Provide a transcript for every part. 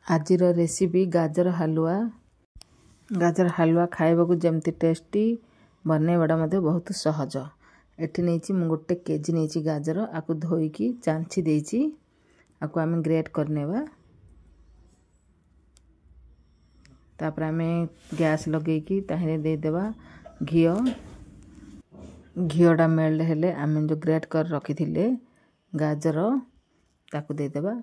आजिर recipe गाजर हलवा खाइबाकू जमती tasty बनैबाटा मध्य बहुत सहज। एठी नहीं मु गोटे केजी नहीं गाजर आकु धोईकी चांची देइची आकु आमे ग्रेट करनेबा। तापर आमे गैस लगेकी ताहिरे दे देबा घिओटा मेल्ट हेले आमे जो ग्रेट कर रखी थिले गाजर ताकु दे देबा।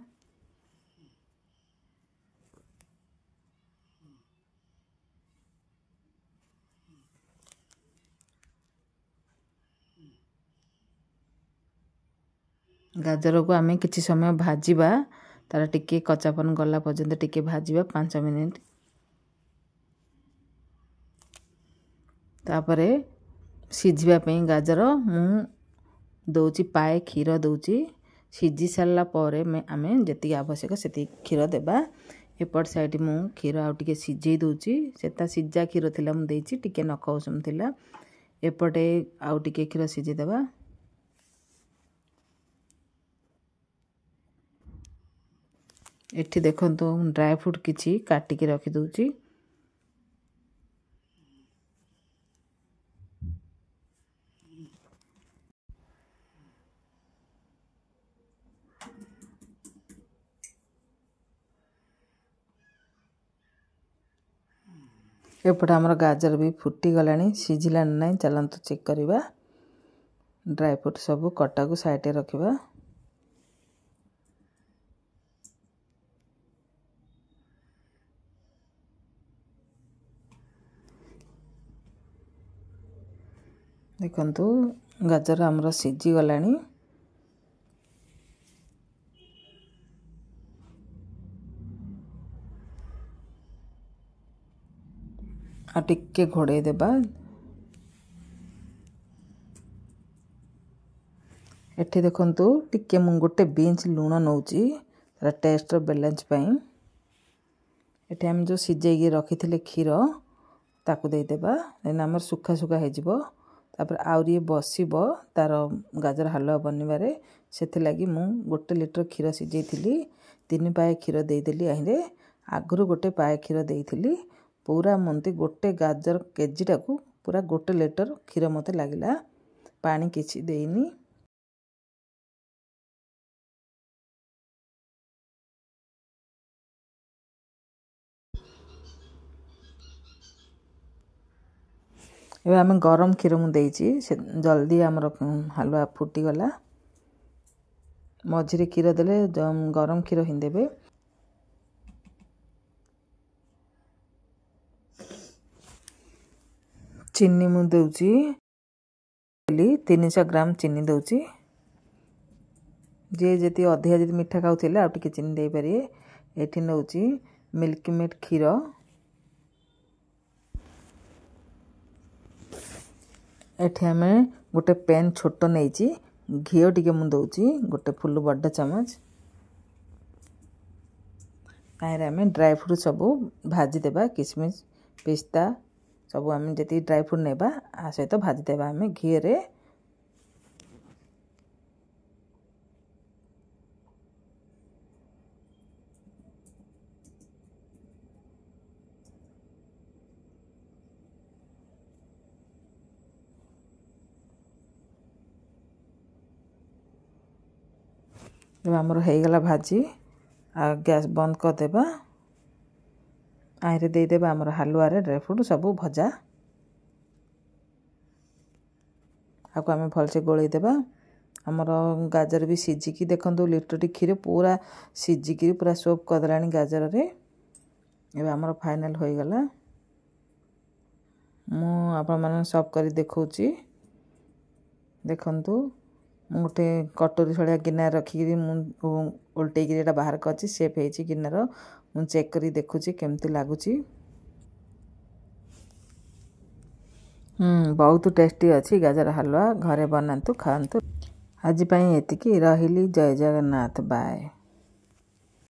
गाजर को आमे किछि समय भाजीबा तार टिके कच्चापन गला पर्यंत टिके भाजीबा 5 मिनिट। तापरे सिझिबा पई गाजर मु दउची पाए खीर दउची सिझी सारला परे में आमे जति आवश्यक सेति खीर देबा। एपट साइड मु खीर आउ टिके सिझेई दउची सेता सिझा खीर थिला मु देइची टिके नख उसम थिला। एपटे आउ टिके खीर सिझी देबा। एठी देखंतु ड्राई फ्रूट किछि काटी के रखी दउची। एपटे हमर गाजर भी फुटी गलानी सिझिला नै चलंतु चेक करिबा। ड्राई फ्रूट सब कटा को साइड रे रखिबा। देखंतु गाजर हमर सिझी गलानी। आ टिके घोड़े देबा। एठी देखंतु टिके मु गोटे बींच लूण नउची तार टेस्ट बैलेंस पई। एठी हम जो सिझेई रखी थिले खीर ताकु दे देबा। देन हमर सुखा सुखा हे जिवो। तापर आउरी बसिबो तार गाजर हलवा बनिबारे सेथे लागि मु 1 लीटर खीर सिझेई थिली 3 पाए खीर देई देली। आहिरे आगुरु गोटे पाए खीर देई थिली पूरा मंती गोटे गाजर केजी टाकू पूरा 1 लीटर खीर मते लागिला। पानी किछि देइनी। एबे आमे गरम खीर मु देइची से जल्दी हमर हलवा फुटी गला। मझिरे खीर देले गरम खीर हिं देबे। चीनी मु दउची 300 ग्राम चीनी दउची। जे जति अधिया जति मिठा खाउथिले आ टिके चीनी देई परिए। एठी नउची मिल्क मेड खीर। एठी हमें गोटे पेन छोटो नैची घिओ टिके मु दउची गोटे फुल बड्ड चमच। ताहिरे हमें ड्राई फ्रूट सब भाजी देबा किशमिश पिस्ता सब हमें जति ड्राई फ्रूट नेबा आ सहित भाजी देबा हमें घी रे। जब हमर हे गला भाजी आ गैस बंद कर देबा। आहिरे दे देबा हमर हलवा रे ड्राई फ्रूट सब भजा। आको हमें भल से गोळै देबा। हमर गाजर भी सिझी की देखंतु लीटर खीर पूरा सिझी की पूरा सोप कर दलानी गाजर रे। एबे हमर फाइनल होई गला। मु आपन मन सब करी देखौची। देखंतु गोटे कटोरी छड़िया गिनार रखी उल्टे गिरी बाहर करछि सेफ हेछि गिनार। मु चेक करी देखुची केमती लागुची। बहुत टेस्टी अछि गाजर हलवा। घरे बनांतु खांतु। आज पई एतिकी रहिली। जय जगन्नाथ। बाय।